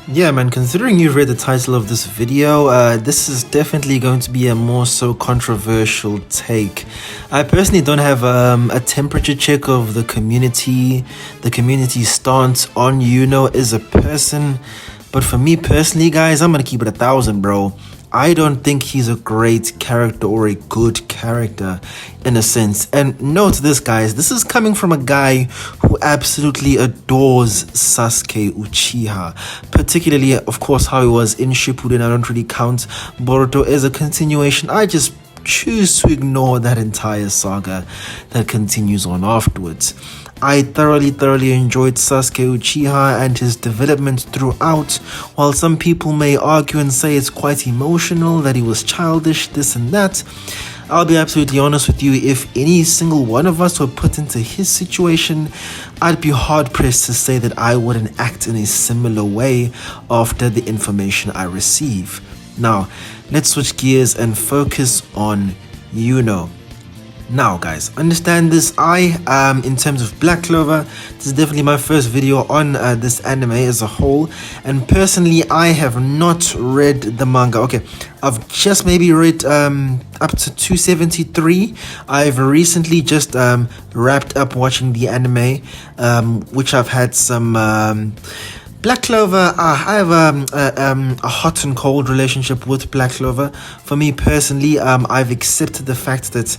Yeah, man, considering you've read the title of this video, this is definitely going to be a more so controversial take. I personally don't have a temperature check of the community stance on Yuno as a person, but for me personally, guys, I'm gonna keep it 1,000, bro. I don't think he's a great character or a good character in a sense. And note this, guys, this is coming from a guy who absolutely adores Sasuke Uchiha. Particularly, of course, how he was in Shippuden. I don't really count Boruto as a continuation. I just choose to ignore that entire saga that continues on afterwards. I thoroughly enjoyed Sasuke Uchiha and his development throughout. While some people may argue and say it's quite emotional, that he was childish, this and that, I'll be absolutely honest with you, if any single one of us were put into his situation, I'd be hard pressed to say that I wouldn't act in a similar way after the information I receive. Now, let's switch gears and focus on Yuno. Now, guys, understand this. In terms of Black Clover, this is definitely my first video on this anime as a whole, and personally, I have not read the manga. Okay, I've just maybe read up to 273. I've recently just wrapped up watching the anime, which I've had some. Black Clover, I have a hot and cold relationship with Black Clover. For me personally, I've accepted the fact that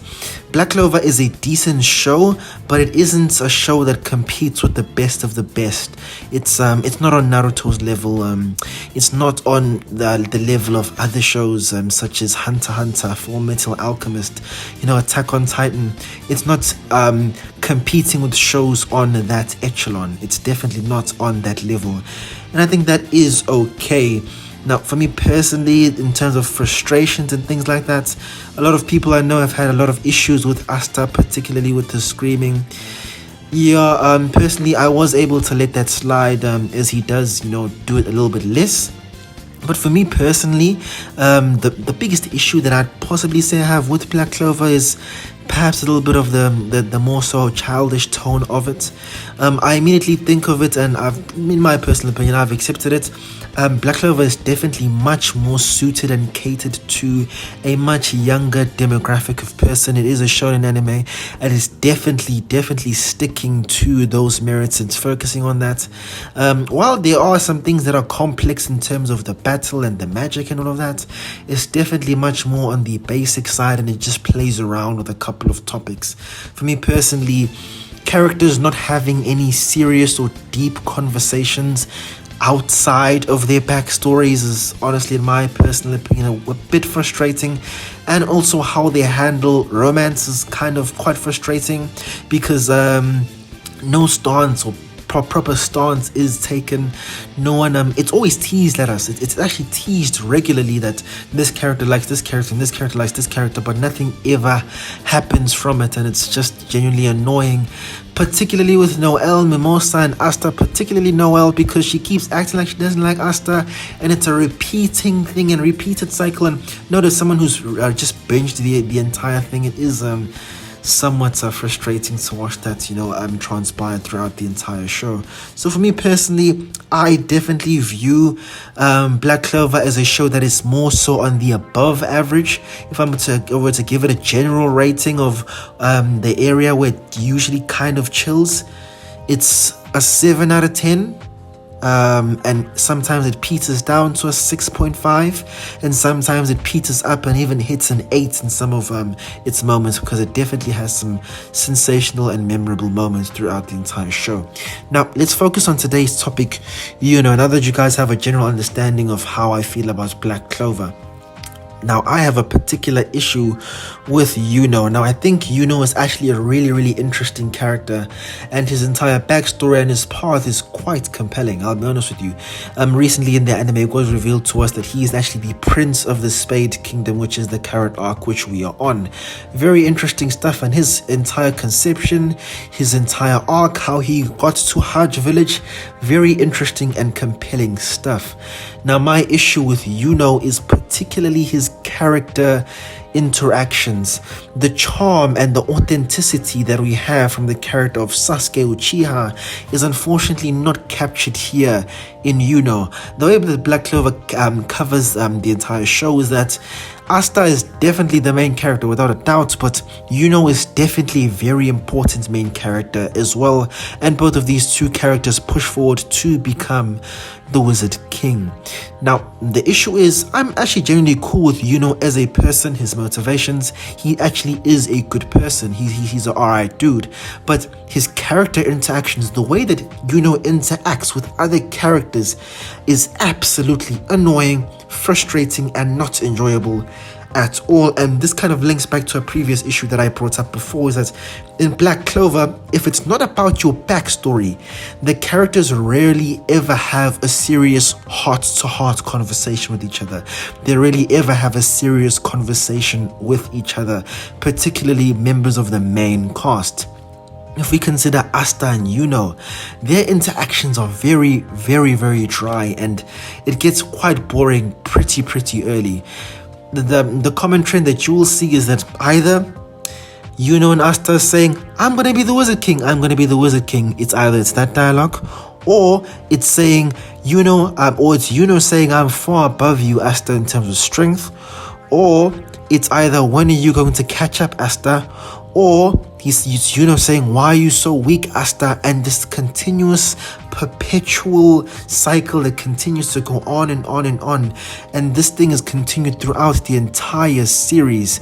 Black Clover is a decent show, but it isn't a show that competes with the best of the best. It's not on Naruto's level. It's not on the level of other shows such as Hunter x Hunter, Full Metal Alchemist, Attack on Titan. It's not competing with shows on that echelon. It's definitely not on that level, and I think that is okay. Now, for me personally, in terms of frustrations and things like that, a lot of people I know have had a lot of issues with Asta, particularly with the screaming. Yeah, personally, I was able to let that slide as he does, do it a little bit less. But for me personally, the biggest issue that I'd possibly say I have with Black Clover is perhaps a little bit of the more so childish tone of it. I immediately think of it, and in my personal opinion, I've accepted it. Black Clover is definitely much more suited and catered to a much younger demographic of person. It is a shonen anime, and it's definitely sticking to those merits. It's focusing on that. While there are some things that are complex in terms of the battle and the magic and all of that, it's definitely much more on the basic side, and it just plays around with a couple of topics. For me personally, characters not having any serious or deep conversations outside of their backstories is honestly, in my personal opinion, a bit frustrating. And also how they handle romance is kind of quite frustrating, because no stance or proper stance is taken. No one it's always teased at us. It's actually teased regularly that this character likes this character and this character likes this character, but nothing ever happens from it, and it's just genuinely annoying, particularly with Noelle, Mimosa, and Asta. Particularly Noelle, because she keeps acting like she doesn't like Asta, and it's a repeating thing and repeated cycle. And notice someone who's just binged the entire thing, it is somewhat frustrating to watch that transpire throughout the entire show. So for me personally, I definitely view Black Clover as a show that is more so on the above average. If I'm to give it a general rating of the area where it usually kind of chills, it's a 7 out of 10. And sometimes it peters down to a 6.5, and sometimes it peters up and even hits an 8 in some of its moments, because it definitely has some sensational and memorable moments throughout the entire show. Now, let's focus on today's topic. Now that you guys have a general understanding of how I feel about Black Clover, now, I have a particular issue with Yuno. Now, I think Yuno is actually a really interesting character, and his entire backstory and his path is quite compelling, I'll be honest with you. Recently in the anime, it was revealed to us that he is actually the Prince of the Spade Kingdom, which is the current arc which we are on. Very interesting stuff, and his entire conception, his entire arc, how he got to Hajj Village, very interesting and compelling stuff. Now, my issue with Yuno is particularly his character interactions. The charm and the authenticity that we have from the character of Sasuke Uchiha is unfortunately not captured here in Yuno. The way that Black Clover covers the entire show is that Asta is definitely the main character without a doubt, but Yuno is definitely a very important main character as well, and both of these two characters push forward to become the Wizard King. Now, the issue is, I'm actually genuinely cool with Yuno as a person, his motivations. He actually is a good person. He's an alright dude, but his character interactions, the way that Yuno interacts with other characters is absolutely annoying, frustrating, and not enjoyable at all. And this kind of links back to a previous issue that I brought up before, is that in Black Clover, if it's not about your backstory, the characters rarely ever have a serious heart-to-heart conversation with each other. They rarely ever have a serious conversation with each other, particularly members of the main cast. If we consider Asta and Yuno, their interactions are very, very, very dry, and it gets quite boring pretty early. The common trend that you will see is that either Yuno and Asta is saying, I'm gonna be the Wizard King, I'm gonna be the Wizard King. It's either it's that dialogue, or it's saying Yuno saying, I'm far above you, Asta, in terms of strength, or it's either, when are you going to catch up, Asta, or it's Yuno saying, why are you so weak, Asta? And this continuous, perpetual cycle that continues to go on and on and on. And this thing is continued throughout the entire series.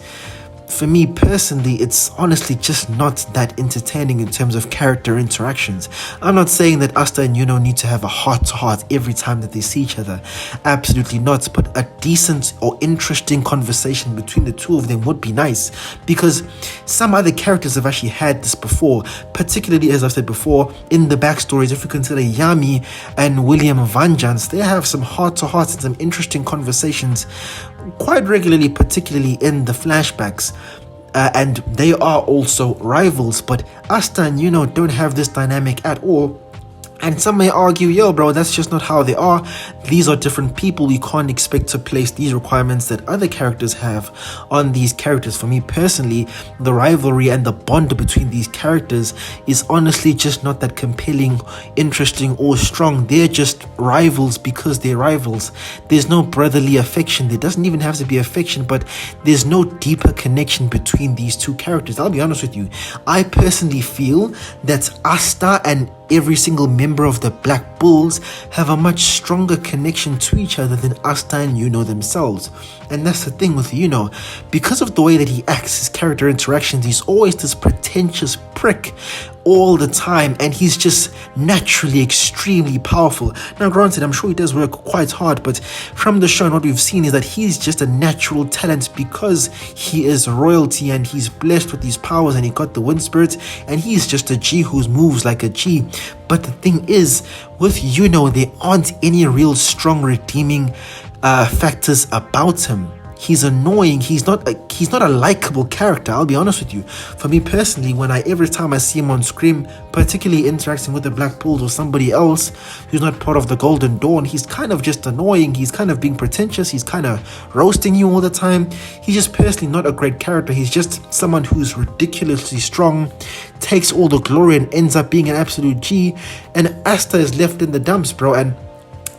For me personally, it's honestly just not that entertaining in terms of character interactions. I'm not saying that Asta and Yuno need to have a heart-to-heart every time that they see each other. Absolutely not. But a decent or interesting conversation between the two of them would be nice, because some other characters have actually had this before, particularly, as I've said before, in the backstories. If you consider Yami and William Vengeance, they have some heart-to-hearts and some interesting conversations quite regularly, particularly in the flashbacks. And they are also rivals, but Asta and Yuno don't have this dynamic at all. And some may argue, yo bro, that's just not how they are. These are different people. We can't expect to place these requirements that other characters have on these characters. For me personally, the rivalry and the bond between these characters is honestly just not that compelling, interesting, or strong. They're just rivals because they're rivals. There's no brotherly affection. There doesn't even have to be affection, but there's no deeper connection between these two characters. I'll be honest with you. I personally feel that Asta and every single member of the Black Bulls have a much stronger connection to each other than Asta and Yuno themselves. And that's the thing with Yuno. Because of the way that he acts, his character interactions, he's always this pretentious prick all the time, and he's just naturally extremely powerful. Now granted, I'm sure he does work quite hard, but from the show and what we've seen is that he's just a natural talent because he is royalty and he's blessed with these powers and he got the wind spirit, and he's just a G who moves like a G. But the thing is, with Yuno, there aren't any real strong redeeming factors about him. He's annoying. He's not a likable character. I'll be honest with you. For me personally, every time I see him on screen, particularly interacting with the Black Bulls or somebody else who's not part of the Golden Dawn, he's kind of just annoying. He's kind of being pretentious. He's kind of roasting you all the time. He's just personally not a great character. He's just someone who's ridiculously strong, takes all the glory and ends up being an absolute G. And Asta is left in the dumps, bro. And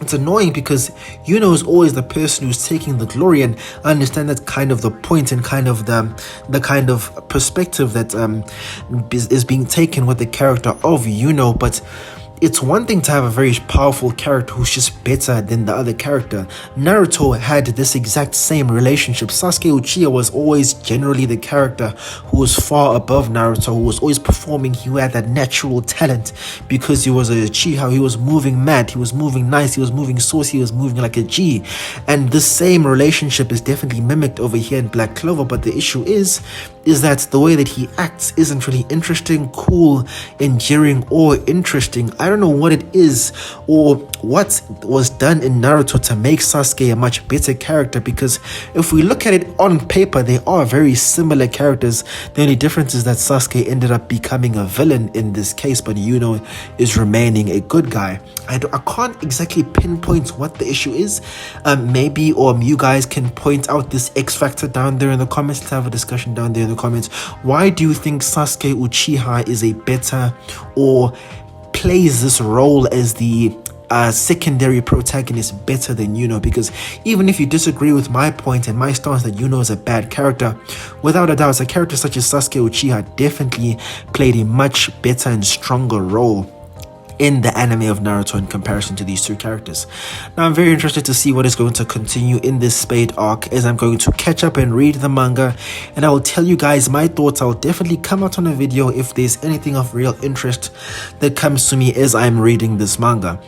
it's annoying because Yuno is always the person who's taking the glory, and I understand that's kind of the point and kind of the kind of perspective that is being taken with the character of Yuno. But it's one thing to have a very powerful character who's just better than the other character. Naruto had this exact same relationship. Sasuke Uchiha was always generally the character who was far above Naruto, who was always performing. He had that natural talent because he was a Uchiha. He was moving mad, he was moving nice, he was moving saucy, he was moving like a G. And this same relationship is definitely mimicked over here in Black Clover, but the issue is is that the way that he acts isn't really interesting, cool, endearing, or interesting. I don't know what it is or what was done in Naruto to make Sasuke a much better character, because if we look at it on paper, they are very similar characters. The only difference is that Sasuke ended up becoming a villain in this case, but Yuno is remaining a good guy. I can't exactly pinpoint what the issue is. Maybe you guys can point out this X factor down there in the comments. Let's have a discussion down there in the comments. Why do you think Sasuke Uchiha is a better, or plays this role as the secondary protagonist better than Yuno? Because even if you disagree with my point and my stance that Yuno is a bad character, without a doubt, a character such as Sasuke Uchiha definitely played a much better and stronger role in the anime of Naruto in comparison to these two characters. Now, I'm very interested to see what is going to continue in this Spade arc, as I'm going to catch up and read the manga, and I will tell you guys my thoughts. I'll definitely come out on a video if there's anything of real interest that comes to me as I'm reading this manga.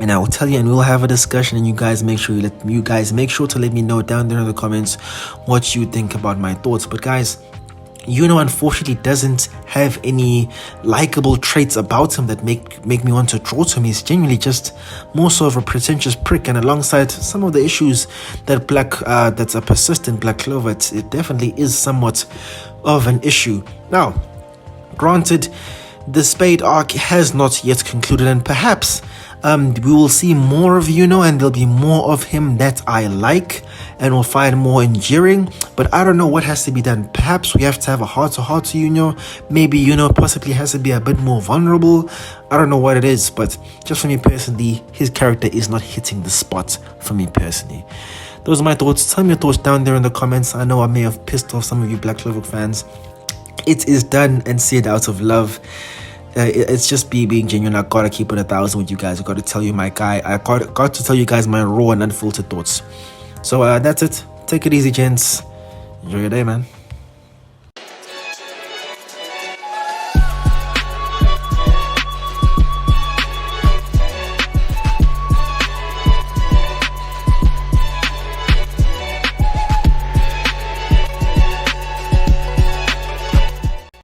And I will tell you, and we'll have a discussion, and you guys make sure to let me know down there in the comments what you think about my thoughts. But guys, Yuno unfortunately doesn't have any likable traits about him that make me want to draw to him. He's genuinely just more so of a pretentious prick, and alongside some of the issues that that's a persistent Black Clover, it definitely is somewhat of an issue. Now, granted, the Spade arc has not yet concluded, and perhaps we will see more of Yuno, and there'll be more of him that I like and will find more endearing. But I don't know what has to be done. Perhaps we have to have a heart-to-heart to Yuno. Maybe Yuno possibly has to be a bit more vulnerable. I don't know what it is, but just for me personally, his character is not hitting the spot for me personally. Those are my thoughts. Tell me your thoughts down there in the comments. I know I may have pissed off some of you Black Clover fans. It is done and said out of love. It's just being genuine. I gotta keep it 1,000 with you guys. I gotta tell you I got to tell you guys my raw and unfiltered thoughts. So that's it. Take it easy, gents. Enjoy your day, man.